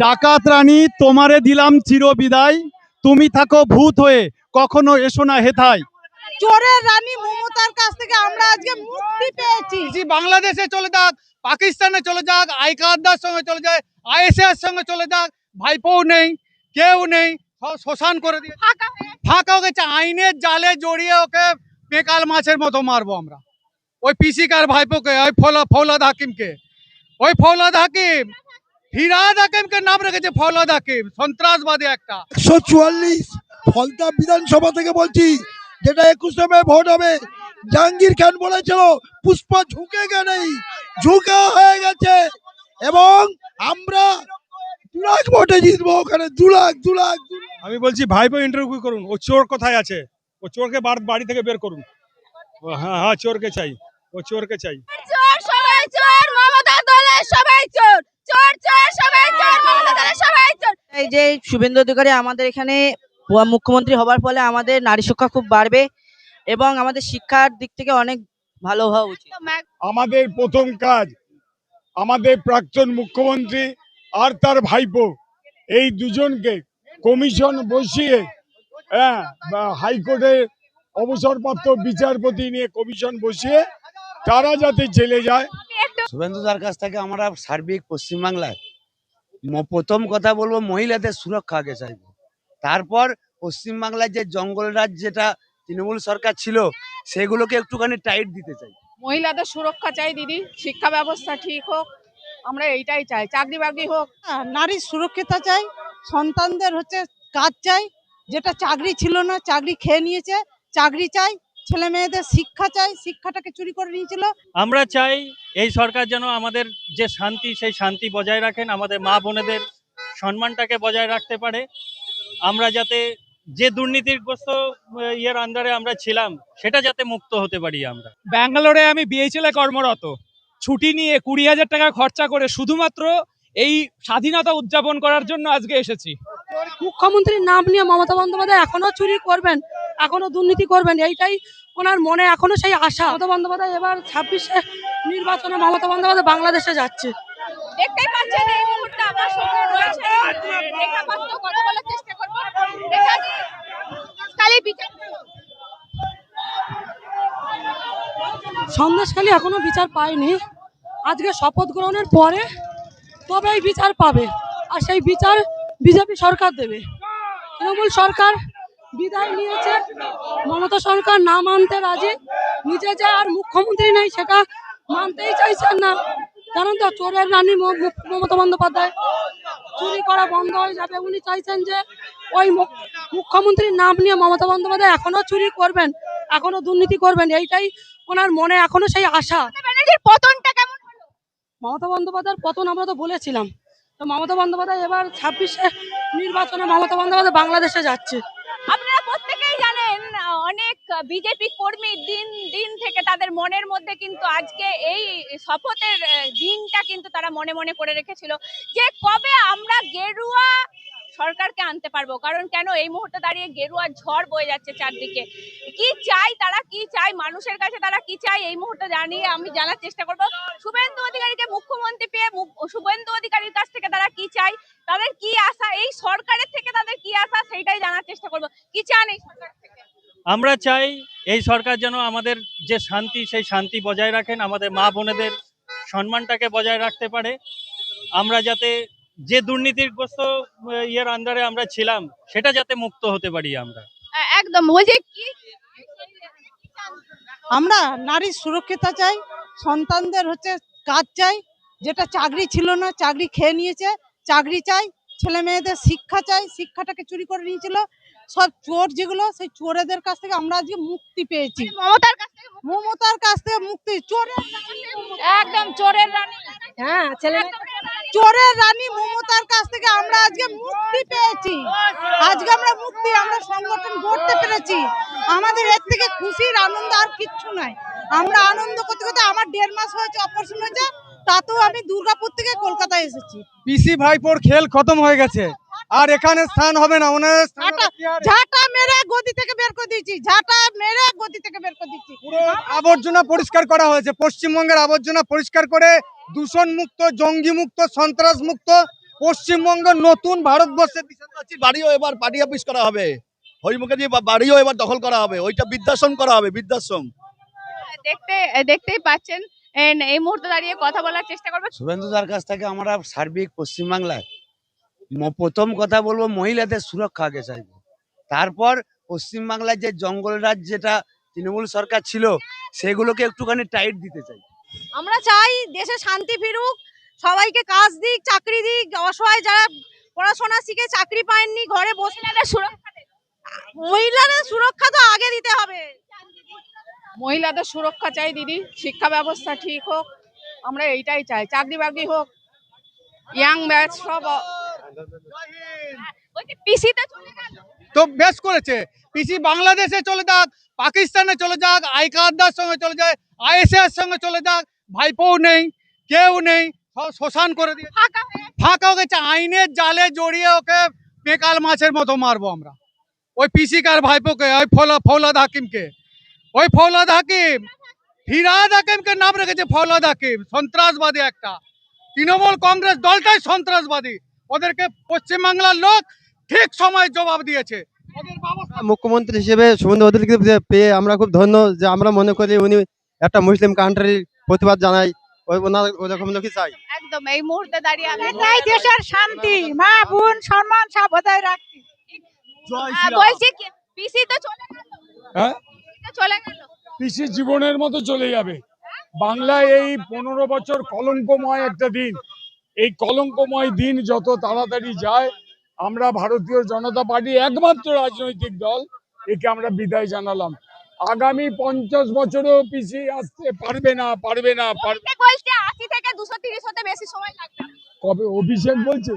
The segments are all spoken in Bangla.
ডাকাত রানী তোমারে দিলাম চিরবিদায়, তুমি থাকো ভূত হয়ে কখনো এসো না হেথায়। চোরের রানী মমতার কাছ থেকে আমরা আজকে মুক্তি পেয়েছি। বাংলাদেশে চলে যাক, পাকিস্তানে চলে যাক, আইকাদার সঙ্গে চলে যায়, আইএসএর সঙ্গে চলে যাক, ভাইপো নেই, কেউ নেই, সব শ্মশান করে দিয়ে ফাঁকা হয়ে গেছে। আইনের জালে জড়িয়ে ওকে বেকাল মাছের মতো মারবো আমরা। ওই পিসিকার ভাইপোকে, ওই ফৌলাদ হাকিমকে, ওই ফৌলাদ হাকিম ফিরাদ হাকিমকে নাম রেখেছে ফৌলাদ হাকিম, সন্ত্রাসবাদী একটা। 144 ফলতা বিধানসভা থেকে বলছি, যেটা 21 মে ভোট হবে। জাহাঙ্গীর খান বলেছিল পুষ্পা ঝুঁকে নেই, ঝুঁকা হয়ে গেছে এবং আমরা 2 লাখ ভোটে জিতবো ওখানে, 2 লাখ 2 লাখ। আমি বলছি ভাইপো ইন্টারভিউ করুন, ও চোর কোথায় আছে, ও চোরকে বাড়ি থেকে বের করুন। হ্যাঁ হ্যাঁ, চোরকে চাই, ও চোরকে চাই। চোর সবাই চোর, মমতা দলের সবাই চোর, চোর চোর সবাই চোর, মমতা দলের সবাই চোর। এই যে শুভেন্দু অধিকারী আমাদের এখানে মুখ্যমন্ত্রী হবার ফলে আমাদের নারী শিক্ষা খুব বাড়বে এবং আমাদের শিক্ষার দিক থেকে অনেক ভালো হওয়া উচিত। আমাদের প্রথম কাজ আমাদের প্রাক্তন মুখ্যমন্ত্রী আর তার ভাইপো এই দুজনকে কমিশন বসিয়ে, হাইকোর্টের অবসরপ্রাপ্ত বিচারপতি নিয়ে কমিশন বসিয়ে তারা যাতে জেলে যায়। শুভেন্দুদার কাছ থেকে আমরা সার্বিক পশ্চিমবাংলায় প্রথম কথা বলবো মহিলাদের সুরক্ষা আগে চাইবো, তারপর পশ্চিমবাংলায় যে জঙ্গলরাজ যেটা তৃণমূল সরকার ছিল সেগুলোকে একটুখানি টাইট দিতে চাই। মহিলাদের সুরক্ষা চাই দিদি, শিক্ষা ব্যবস্থা ঠিক হোক, আমরা এইটাই চাই, চাকরি বাকরি হোক। নারীর সুরক্ষিতা চাই, সন্তানদের কাজ চাই, যেটা চাকরি ছিল না চাকরি খেয়ে নিয়েছে, চাকরি চাই, ছেলে মেয়েদের শিক্ষা চাই, শিক্ষাটাকে চুরি করে নিয়েছিল। আমরা চাই এই সরকার যেন আমাদের যে শান্তি সেই শান্তি বজায় রাখেন, আমাদের মা বোনেদের সম্মানটাকে বজায় রাখতে পারে। আমরা যাতে যে দুর্নীতিগ্রস্ত ইয়ের আন্ডারে আমরা ছিলাম সেটা যাতে মুক্ত হতে পারি আমরা। ব্যাঙ্গালোরে আমি বিএইচএল এ কর্মরত, ছুটি নিয়ে 20,000 টাকা খরচা করে শুধুমাত্র এই স্বাধীনতা উদযাপন করার জন্য আজকে এসেছি। মুখ্যমন্ত্রীর নাম নিয়ে মমতা বন্দ্যোপাধ্যায় এখনো চুরি করবেন, এখনো দুর্নীতি করবেন, এইটাই ওনার মনে এখনো সেই আশা। মমতা বন্দ্যোপাধ্যায় এবার 26-এ নির্বাচনে মমতা বন্দ্যোপাধ্যায় বাংলাদেশে যাচ্ছে। দেখতেই পাচ্ছেন এই মুহূর্তে আমার সঙ্গে রয়েছে, দেখা মাত্র কথা বলার চেষ্টা করব। দেখা দিই কালী বিচার সন্দেশখালী এখনো বিচার পায়নি, আজকে শপথ গ্রহণের পরে তবেই বিচার পাবে, আর সেই বিচার বিজেপি সরকার দেবে। তৃণমূল সরকার বিদায় নিয়েছে, মমতা সরকার না মানতে রাজি, নিজে যে আর মুখ্যমন্ত্রী নেই সেটা মানতেই চাইছেন না। জানেন তো, চোরের রানী মমতা বন্দ্যোপাধ্যায়, চুরি করা বন্ধ হয়ে যাবে। উনি চাইছেন যে ওই মুখ্যমন্ত্রীর নাম নিয়ে মমতা বন্দ্যোপাধ্যায় এখনো চুরি করবেন, এখনো দুর্নীতি করবেন, এইটাই ওনার মনে এখনো সেই আশা। পতনটা কেমন হলো? মমতা বন্দ্যোপাধ্যায়ের পতন আমরা তো বলেছিলাম, তো মমতা বন্দ্যোপাধ্যায় এবার 26-এ নির্বাচনে মমতা বন্দ্যোপাধ্যায় বাংলাদেশে যাচ্ছে। আপনারা প্রত্যেকেই জানেন অনেক বিজেপি কর্মী দিন দিন থেকে তাদের মনের মধ্যে কিন্তু আজকে এই শপথের দিনটা কিন্তু তারা মনে মনে করে রেখেছিল যে কবে আমরা গেরুয়া সরকারকে আনতে পারবো। কারণ কেন এই মুহূর্তে দাঁড়িয়ে গেরুয়া ঝড় বয়ে যাচ্ছে চারদিকে। কি চাই তারা, কি চাই মানুষের কাছে, তারা কি চাই এই মুহূর্তে জানিয়ে আমি জানার চেষ্টা করব। শুভেন্দু অধিকারীকে মুখ্যমন্ত্রী পেয়ে শুভেন্দু অধিকারীর কাছ থেকে তারা কি চাই, তাদের কি আশা, এই সরকারের থেকে তাদের কি আশা, সেইটাই জানার চেষ্টা করব। কি চান এই সরকার থেকে? আমরা চাই এই সরকার যেন আমাদের যে শান্তি সেই শান্তি বজায় রাখেন, আমাদের মা বোনেদের সম্মানটাকে বজায় রাখতে পারে। আমরা যাতে যে দুর্নীতিগ্রস্ত ইয়ের আন্ডারে আমরা ছিলাম সেটা যাতে মুক্ত হতে পারি আমরা। একদম বলছি কি আমরা নারীর সুরক্ষিতা চাই, সন্তানদের কাজ চাই, যেটা চাকরি ছিল না চাকরি খেয়ে নিয়েছে, চাকরি চাই, ছেলে মেয়েদের শিক্ষা চাই, শিক্ষাটাকে চুরি করে নিয়েছিল সব চোর, যেগুলো সেই চোরেদের কাছ থেকে আমরা আজকে মুক্তি পেয়েছি। মমতার কাছ থেকে মুক্তি, চোরের একদম চোরের রানী, হ্যাঁ চোরের রানী মমতার কাছ থেকে আমরা আজকে মুক্তি পেয়েছি। আজকে আমরা মুক্তি, আমরা সংগঠন গড়তে পেরেছি, আমাদের এর থেকে খুশির আনন্দ আর কিচ্ছু নাই। আমরা আনন্দ করতে করতে আমার 1.5 মাস হয়েছে অপারেশন হয়েছে, তাতেও আমি দুর্গাপুর থেকে কলকাতায় এসেছি। পিসি ভাইপোর খেল খতম হয়ে গেছে, আর এখানে স্থান হবে না। ওনার ঝাঁটা মেরে গদি থেকে বের করে দিয়েছি, ঝাঁটা মেরে গদি থেকে বের করে দিয়েছি। আবর্জনা পরিষ্কার করা হয়েছে, পশ্চিমবঙ্গের আবর্জনা পরিষ্কার করে দূষণ মুক্ত, জঙ্গি মুক্ত, সন্ত্রাস মুক্ত পশ্চিমবঙ্গ নতুন ভারতবর্ষের বিশাল বাড়িও এবার পার্টি অফিস করা হবে, হরিমুখার্জি বাড়িও এবার দখল করা হবে, ওইটা বৃদ্ধাশ্রম করা হবে, বৃদ্ধাশ্রম। দেখতেই পাচ্ছেন, এই মুহূর্তে দাঁড়িয়ে কথা বলার চেষ্টা করবো। শুভেন্দুদার কাছ থেকে আমরা সার্বিক পশ্চিমবাংলায় প্রথম কথা বলবো মহিলাদের সুরক্ষা আগে চাইবো। তারপর পশ্চিমবাংলায় যে জঙ্গল রাজ যেটা তৃণমূল সরকার ছিল সেগুলোকে একটুখানি টাইট দিতে চাই। আমরা চাই দেশে শান্তি ফিরুক, সবাইকে কাজ দিক, চাকরি দিক, অসহায় যারা পড়াশোনা শিখে চাকরি পায়নি ঘরে বসে, মহিলাদের সুরক্ষা তো আগে দিতে হবে। মহিলাদের সুরক্ষা চাই দিদি, শিক্ষা ব্যবস্থা ঠিক হোক, আমরা এইটাই চাই, চাকরি বাকরি হোক, ইয়াং ব্যাচ সব। পিসিতে চলে গেল তো বেশ করেছে, পিসি বাংলাদেশে চলে যাক, পাকিস্তানে চলে যাক, আইকাদার সঙ্গে চলে যায়, আইএসএর সঙ্গে চলে যাক, ভাইপোও নেই, কেউ নেই, সব শ্মশান করে দিয়ে ফাঁকা হয়ে গেছে। আইনের জালে জড়িয়ে ওকে বেকাল মাছের মতো মারবো আমরা, ওই পিসি কার ভাইপোকে, ওই ফৌলাদ হাকিমকে, ওই ফৌলাদ হাকিম, ফিরাদ হাকিমকে নাম রেখেছে ফৌলাদ হাকিম, সন্ত্রাসবাদী একটা। তৃণমূল কংগ্রেস দলটাই সন্ত্রাসবাদী, ওদেরকে পশ্চিমবাংলার লোক ঠিক সময় জবাব দিয়েছে। মুখ্যমন্ত্রী হিসেবে শুভেন্দু অধিকারীকে পেয়ে আমরা খুব ধন্য, যে আমরা মনে করি উনি একটা মুসলিম কান্ট্রির প্রতিবাদ জানাই, ওনার ওরকম লোকই চাই। একদম এই মুহূর্তে দাঁড়িয়ে আমি তাই দেশের শান্তি, মা বোন সম্মান সব বজায় রাখি। বলছি পিসি তো চলে গেল, হ্যাঁ, চলে গেল, পিসি জীবনের মতো চলে যাবে। বাংলায় এই 15 বছর কলঙ্কময় একটা দিন, এই কলঙ্কময় দিন যত তাড়াতাড়ি যায়, আমরা ভারতীয় জনতা পার্টি একমাত্র রাজনৈতিক দল, একে আমরা বিদায় জানালাম। আগামী 50 বছরেও পিসি আসতে পারবে না। বলছে 80 থেকে 230 হতে বেশি সময় লাগবে। কবে অভিষেক বলছে?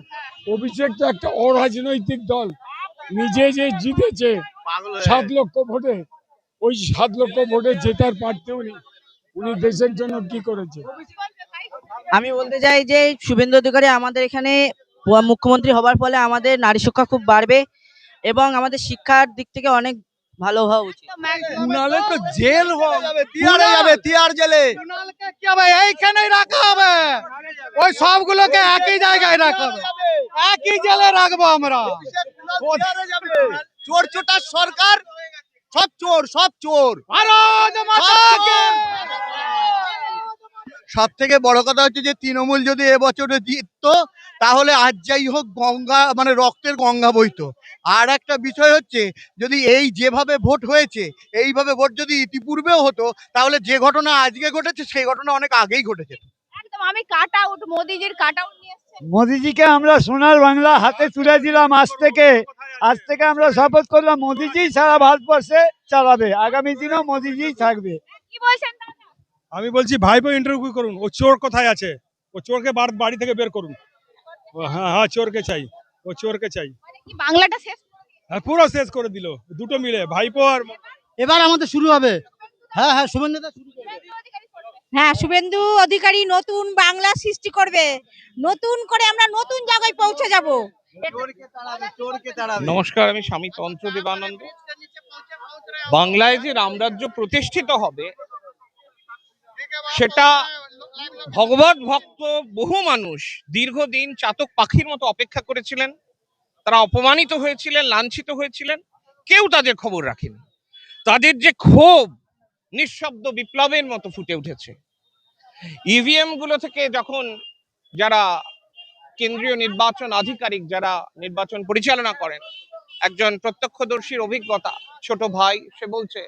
অভিষেক তো একটা অরাজনৈতিক দল, নিজে যে জিতেছে 7 লক্ষ ভোটে, ওই 7 লক্ষ ভোটে জেতার পারতেও নেই। উনি দেশের জন্য কি করেছে? আমি বলতে চাই যে শুভেন্দু অধিকারী আমাদের এখানে মুখ্যমন্ত্রী হবার ফলে আমাদের নারী শিক্ষা খুব বাড়বে এবং আমাদের শিক্ষার দিক থেকে অনেক ভালো হওয়া উচিত। নালে তো জেল হবে, তিয়ারে যাবে, তিয়ার জেলে। কুণালকে কি হবে? এইখানেই রাখা হবে, ওই সবগুলোকে একই জায়গায় রাখা হবে, একই জেলে রাখবো আমরা। চোর চোটার সরকার, সব চোর, সব চোর। ভারত মাতা কি! সব থেকে বড় কথা হচ্ছে যে তৃণমূল যদি এবছরে জিততো তাহলে আজ যাই হোক গঙ্গা মানে রক্তের গঙ্গা বইতো। আর একটা বিষয় হচ্ছে, যদি এই যেভাবে ভোট হয়েছে এইভাবে ভোট যদি ইতিপূর্বেও হতো তাহলে যে ঘটনা আজকে ঘটেছে সেই ঘটনা অনেক আগেই ঘটেছে। একদম আমি কাট আউট, মোদিজির কাট আউট নিয়ে এসেছেন। মোদিজিকে আমরা সোনার বাংলা হাতে তুলে দিলাম। আজ থেকে আমরা শপথ করলাম মোদিজি সারা ভারতবর্ষে চালাবে, আগামী দিনেও মোদিজি থাকবে। কি বলছেন দাদা? আমি বলছি ভাইপো ইন্টারভিউ করুন, ও চোর কোথায় আছে, ও চোরকে বাড়ি থেকে বের করুন। হ্যাঁ, চোরকে চাই, ও চোরকে চাই। মানে কি বাংলাটা শেষ? হ্যাঁ, পুরো শেষ করে দিল দুটো মিলে, ভাইপো আর। এবার আমাদের শুরু হবে। হ্যাঁ, শুভেন্দু শুরু করবে। হ্যাঁ, শুভেন্দু অধিকারী নতুন বাংলা সৃষ্টি করবে, নতুন করে আমরা নতুন জায়গায় পৌঁছে যাব। নমস্কার, আমি স্বামী তন্ত্র দেবানন্দ। বাংলায় যে রামরাজ্য প্রতিষ্ঠিত হবে সেটা ভগবত ভক্ত বহু মানুষ দীর্ঘদিন চাতক পাখির মতো অপেক্ষা করেছিলেন। তারা অপমানিত হয়েছিলেন, লাঞ্ছিত হয়েছিলেন, কেউ তাদের খবর রাখেনি। তাদের যে ক্ষোভ নিঃশব্দ বিপ্লবের মতো ফুটে উঠেছে। ইভিএম গুলো থেকে যখন যারা কেন্দ্রীয় নির্বাচন আধিকারিক, যারা নির্বাচন পরিচালনা করেন, একজন প্রত্যক্ষদর্শীর অভিজ্ঞতা, ছোট ভাই সে বলছে,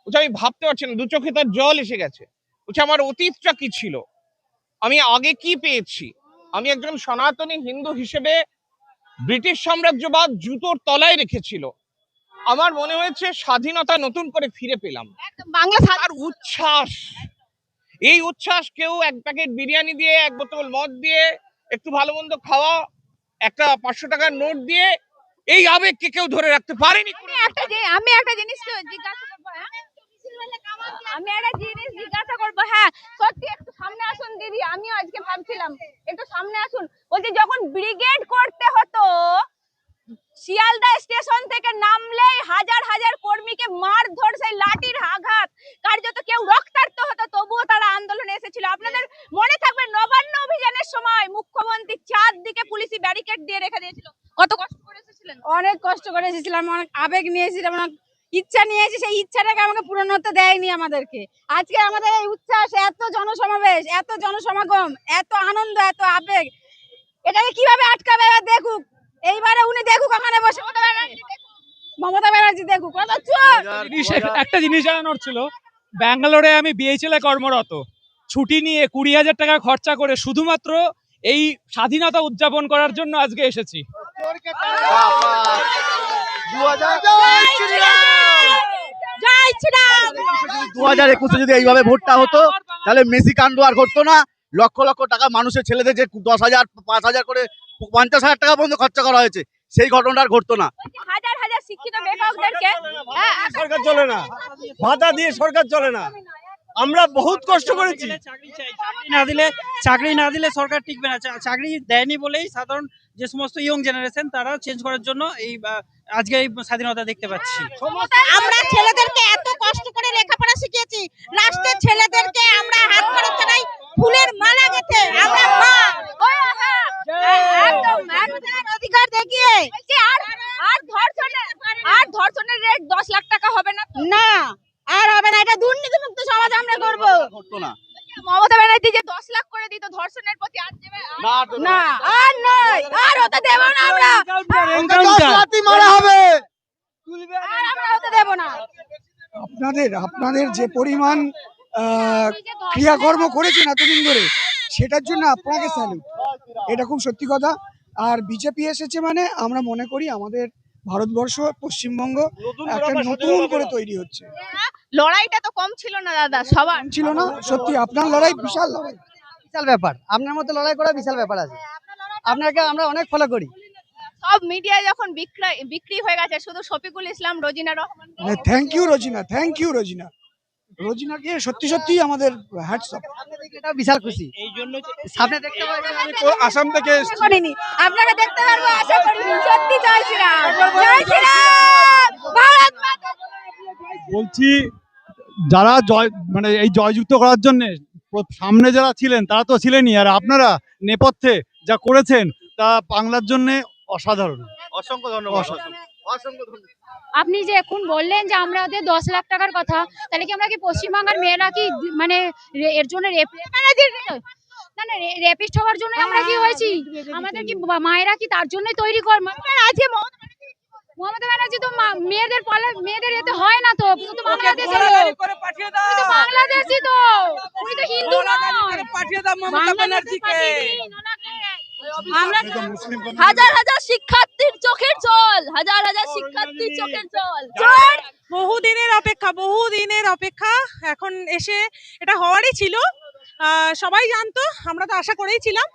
আমি ভাবতে পারছি না, দু চোখে তার জল এসে গেছে। বলছে আমার অতীতটা কি ছিল, আমি আগে কি পেয়েছি। আমি একজন সনাতনী হিন্দু হিসেবে ব্রিটিশ সাম্রাজ্যবাদ জুতোর তলায় রেখেছিল। আমার মনে হয়েছে স্বাধীনতা নতুন করে ফিরে পেলাম। বাংলা আর উচ্ছ্বাস, এই উচ্ছ্বাস কেউ এক প্যাকেট বিরিয়ানি দিয়ে, এক বোতল মদ দিয়ে, একটু ভালো মন্দ খাওয়া, একটা 500 টাকার নোট দিয়ে এই আবেগকে কেউ ধরে রাখতে পারেনি। আমি একটা জিনিস জিজ্ঞাসা করবো, হ্যাঁ সত্যি একটু সামনে আসুন দিদি, আমিও আজকে ভাবছিলাম একটু সামনে আসুন। বলছি যখন ব্রিগেড করতে হতো, শিয়ালদা স্টেশন থেকে নামলেই হাজার হাজার কর্মীকে মারধর, সেই লাঠির আঘাত, কার্যত কেউ রক্তাক্ত হতো, তবুও তারা আন্দোলনে এসেছিল। আপনাদের মনে থাকবে নবান্ন অভিযানের সময় মুখ্যমন্ত্রী চারদিকে পুলিশি ব্যারিকেড দিয়েছিল, কত কষ্ট করে এসেছিলেন? অনেক কষ্ট করে এসেছিলাম, অনেক আবেগ নিয়ে এসেছিলাম, অনেক ইচ্ছা নিয়েছি, সেই ইচ্ছাটাকে আমাকে পূরণ হতে দেয়নি আমাদেরকে। আজকে আমাদের এই উচ্ছ্বাস, এত জনসমাবেশ, এত জনসমাগম, এত আনন্দ, এত আবেগ, এটাকে কিভাবে আটকাবে? এবার দেখুক, এইবারে উনি দেখুক, ওখানে বসে মমতা ব্যানার্জি দেখুক। একটা জিনিস জানানোর ছিল, ব্যাঙ্গালোরে আমি বিএইচএল এ কর্মরত, ছুটি নিয়ে 20,000 টাকা খরচা করে শুধুমাত্র এই স্বাধীনতা উদযাপন করার জন্য আজকে এসেছি। 2021 যদি এইভাবে ভোটটা হতো তাহলে মেসি কাণ্ড আর ঘটতো না। লক্ষ লক্ষ টাকা মানুষের ছেলেদের যে 10,000 5,000 করে 50,000 টাকা পর্যন্ত খরচা করা হয়েছে, সেই ঘটনাটা আর ঘটতো না। হাজার হাজার শিক্ষিত বেকারদেরকে সরকার চলে না, ভাতা দিয়ে সরকার চলে না। আমরা বহুত কষ্ট করেছি। চাকরি না দিলে সরকার টিকবে না। চাকরি দেয়নি বলেই সাধারণ যে সমস্ত ইয়ং জেনারেশন তারা চেঞ্জ করার জন্য এই আজকে এই স্বাধীনতা দেখতে পাচ্ছি। আমরা ছেলেদেরকে এত কষ্ট করে লেখাপড়া শিখিয়েছি, লাস্টে ছেলেদেরকে আমরা হাত খরচ ছাড়াই ফুলের মালা গেঁথে আমরা মা অধিকার দেখিয়ে আর ধর্ষণের রেট 10 লাখ টাকা হবে না? না, আর হবে না। এটা দুর্নীতিমুক্ত সমাজ আমরা করবো। মমতা ব্যানার্জি যে 10 লাখ করে দিত ধর্ষণের প্রতি, আজ দেবে না, আর নয়, আর হতে দেব না আমরা। মারা হবে, আর আমরা হতে দেব না। আপনাদের যে পরিমাণ ক্রিয়াকর্ম করেছেন এতদিন ধরে, সেটার জন্য আপনাকে স্যালুট। এটা খুব সত্যি কথা। আর বিজেপি এসেছে মানে আমরা মনে করি আমাদের ভারতবর্ষ, পশ্চিমবঙ্গ একটা নতুন করে তৈরি হচ্ছে। লড়াইটা তো কম ছিল না দাদা, সবার ছিল না, সত্যি আপনার লড়াই বিশাল লড়াই, বিশাল ব্যাপার। আপনার মতো লড়াই করা বিশাল ব্যাপার আছে। আপনাকে আমরা অনেক ফলো করি। সব মিডিয়া যখন বিক্রি হয়ে গেছে, শুধু Shafiqul Islam, Rozina Rahman. Thank you Rozina, thank you Rozina. রোজিনাকে সত্যি সত্যি আমাদের হ্যাটস অফ। এটা বিশাল খুশি। এই জন্য সামনে দেখতে পাবো। আসাম থেকে করিনি, আপনাকে দেখতে পারবো আশা করিনি। সত্যি চাইছিলাম, ভারত মাতা। বলছি যারা মানে এই জয়যুক্ত করার জন্য সামনে যারা ছিলেন তারা তো ছিলেনই, আর আপনারা নেপথ্যে যা করেছেন তা বাংলার জন্য অসাধারণ। অসংখ্য ধন্যবাদ। অসংখ্য ধন্যবাদ। আপনি যে এখন বললেন যে আমাদের 10 লাখ টাকার কথা, তাহলে কি আমরা কি পশ্চিমবাংলার মেয়েরা কি মানে এর জন্য না না রেপিস্ট হওয়ার জন্য আমরা কি হয়েছি? আমাদের কি মায়েরা কি তার জন্যই তৈরি কর? আজকে মমতা ব্যানার্জি তো মেয়েদের এতে হয় না তো, বাংলাদেশে বাংলাদেশি তো, উনি তো হিন্দু না। পাঠিয়ে দাও মমতা ব্যানার্জিকে। আমরা হাজার হাজার শিক্ষার্থীর চোখের জল, হাজার হাজার শিক্ষার্থীর চোখের জল। বহুদিনের অপেক্ষা এখন এসে এটা হওয়ারই ছিল। সবাই জানতো, আমরা তো আশা করেই ছিলাম।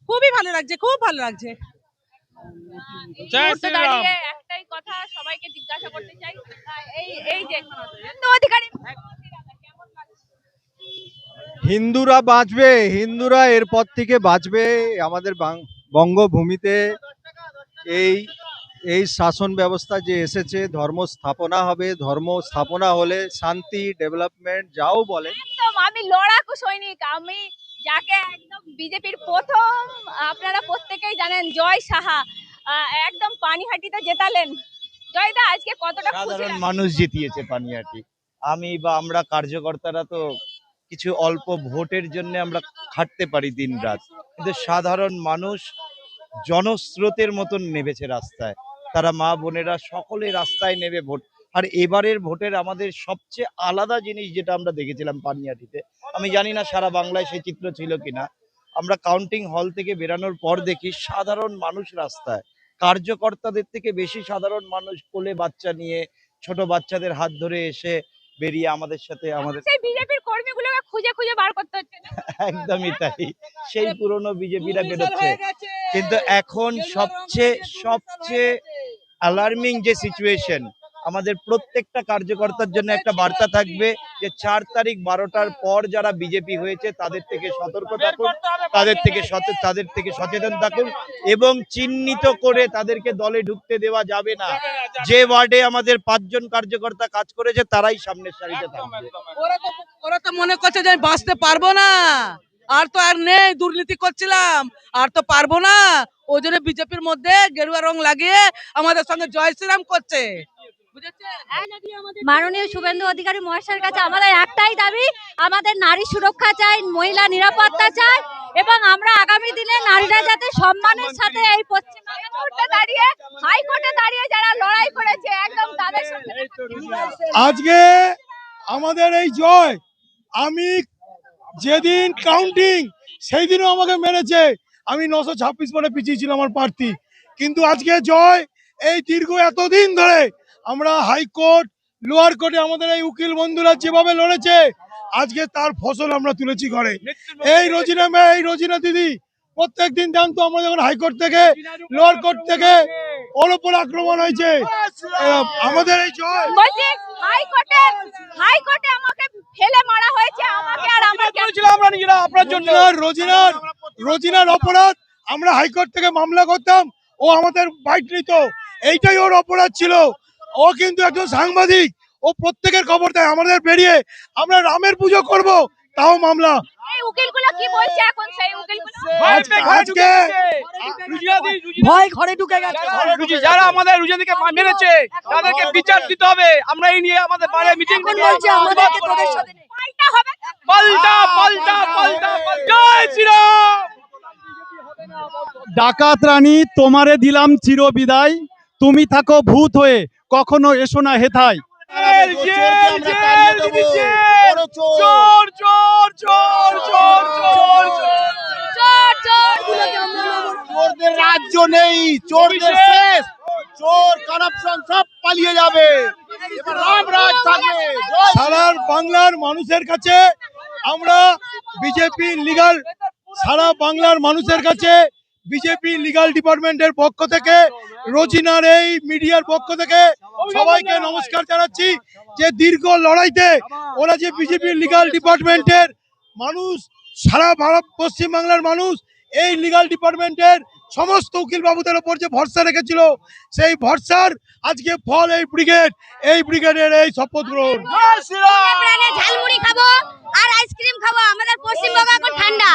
খুবই ভালো লাগছে, খুব ভালো লাগছে। দাঁড়িয়ে একটাই কথা সবাইকে জিজ্ঞাসা করতে চাই, এই যে হিন্দু অধিকারী হিন্দুরা বাঁচবে, হিন্দুরা এরপর থেকে বাঁচবে। আমাদের বঙ্গভূমিতে এই শাসন ব্যবস্থা যে এসেছে, ধর্ম স্থাপনা হবে, ধর্ম স্থাপনা হলে শান্তি, ডেভেলপমেন্ট যাও বলে। একদম আমি লড়াকু সৈনিক, আমি যাকে একদম বিজেপির প্রথম, আপনারা প্রত্যেকেই জানেন, জয় সাহা একদম পানিহাটিতে জেতালেন। জয়দা, আজকে কতটা খুশি সাধারণ লাগছে? মানুষ জিতিয়েছে পানিহাটি। আমি বা আমরা কার্যকর্তারা তো কিছু অল্প ভোটের জন্য আমরা খাটতে পারি দিন রাত, কিন্তু সাধারণ মানুষ জনস্রোতের মতন নেমেছে রাস্তায়। তারা মা বোনেরা সকলে রাস্তায় নেমে ভোট। আর এবারের ভোটের আমাদের সবচেয়ে আলাদা জিনিস যেটা আমরা দেখেছিলাম পানিহাটিতে, আমি জানি না সারা বাংলায় সেই চিত্র ছিল কিনা, আমরা কাউন্টিং হল থেকে বেরানোর পর দেখি সাধারণ মানুষ রাস্তায়, কার্যকর্তাদের থেকে বেশি সাধারণ মানুষ কোলে বাচ্চা নিয়ে, ছোট বাচ্চাদের হাত ধরে এসে বেরিয়ে আমাদের সাথে সেই বিজেপির কর্মীগুলোকে খুঁজে খুঁজে বার করতে হচ্ছে না? একদমই তাই, সেই পুরনো বিজেপিরা বেরোচ্ছে। কিন্তু এখন সবচেয়ে অ্যালার্মিং যে সিচুয়েশন, আমাদের প্রত্যেকটা কার্যকর্তার জন্য একটা বার্তা থাকবে যে 4 তারিখ 12টার পর যারা বিজেপি হয়েছে তাদের থেকে সতর্ক থাকুন, তাদের থেকে সচেতন থাকুন এবং চিহ্নিত করে তাদেরকে দলে ঢুকতে দেওয়া যাবে না। যে ওয়ার্ডে আমাদের 5 জন কার্যকর্তা কাজ করেছে তারাই সামনের সারিতে থাকবে। ওরা তো মনে করছে যে বাঁচতে পারবো না, আর তো আর নেই, দুর্নীতি করছিলাম, আর তো পারবো না। ওই জন্য বিজেপির মধ্যে গেরুয়া রং লাগিয়ে আমাদের সঙ্গে জয় শ্রীরাম করছে। মাননীয় শুভেন্দু অধিকারী মহাশয়ের কাছে আমাদের একটাই দাবি, আমাদের নারী সুরক্ষা চাই, মহিলা নিরাপত্তা চাই, এবং আমরা আগামী দিনে নারীরা যাতে সম্মানের সাথে এই পশ্চিমবঙ্গে দাঁড়িয়ে হাইকোর্টে দাঁড়িয়ে যারা লড়াই করেছে একদম তাদের সঙ্গে। আজকে আমাদের এই জয়, আমি যেদিন কাউন্টিং সেই দিনও আমাকে মেরেছে, আমি 926 পরে পিছিয়ে ছিলাম আমার প্রার্থী, কিন্তু আজকে জয় এই দীর্ঘ এতদিন ধরে আমরা হাইকোর্ট লোয়ার কোর্টে আমাদের এই উকিল বন্ধুরা যেভাবে লড়েছে, আজকে তার ফসল আমরা তুলেছি ঘরে। এই রোজিনা দিদি প্রত্যেকদিন জানতো আমরা যখন হাইকোর্ট থেকে লোয়ার কোর্ট থেকে ওর উপর আক্রমণ হয়েছে, আমাদের এই জয় বলছি হাইকোর্টে আমাকে ফেলে মারা হয়েছে, আমাকে আর আমাকে আমরা নিজেরা আপনার জন্য। রোজিনার অপরাধ, আমরা হাইকোর্ট থেকে মামলা করতাম, ও আমাদের বাইট নিত, এইটাই ওর অপরাধ ছিল। ও কিন্তু একজন সাংবাদিক, ও প্রত্যেকের খবর দেয়। আমাদের বেরিয়ে আমরা রামের পুজো করব, তাও মামলা। এই উকিলগুলো কি বলছে এখন? সেই উকিলগুলো আজকে ভয় ঘরে ঢুকে গেছে। যারা আমাদের রুজিদিকে মেরেছে তাদেরকে বিচার দিতে হবে। আমরা এই নিয়ে আমাদের পাড়ে মিটিং বলছে আমাদেরকে তোদের সাথে নেই। পাল্টা হবে। পাল্টা পাল্টা পাল্টা জয় শ্রীরাম। ডাকাত রানী তোমারে দিলাম চির বিদায়, তুমি থাকো ভূত হয়ে কখনো এসো না হেথায়। চোর চোর চোর চোর চোর চোরদের রাজ্য নেই, চোরদের শেষ, চোর কারাপশন সব পালিয়ে যাবে, এবার রাম রাজ থাকবে। সারা বাংলার মানুষের কাছে আমরা বিজেপি লিগাল, সারা বাংলার মানুষের কাছে বিজেপি লিগাল ডিপার্টমেন্টের পক্ষ থেকে, রোজিনার এই মিডিয়ার পক্ষ থেকে সবাইকে নমস্কার জানাচ্ছি। যে দীর্ঘ লড়াইতে ওরা যে বিজেপি লিগাল ডিপার্টমেন্টের মানুষ, সারা ভারত পশ্চিমবাংলার মানুষ এই লিগাল ডিপার্টমেন্টের সমস্ত উকিল বাবুদের ওপর যে ভরসা রেখেছিল, সেই ভরসার আজকে ফল এই ব্রিগেডের এই শপথ গ্রহণ। ঝালমুড়ি খাবো আর আইসক্রিম খাবো, আমাদের পশ্চিমবঙ্গ এখন ঠান্ডা।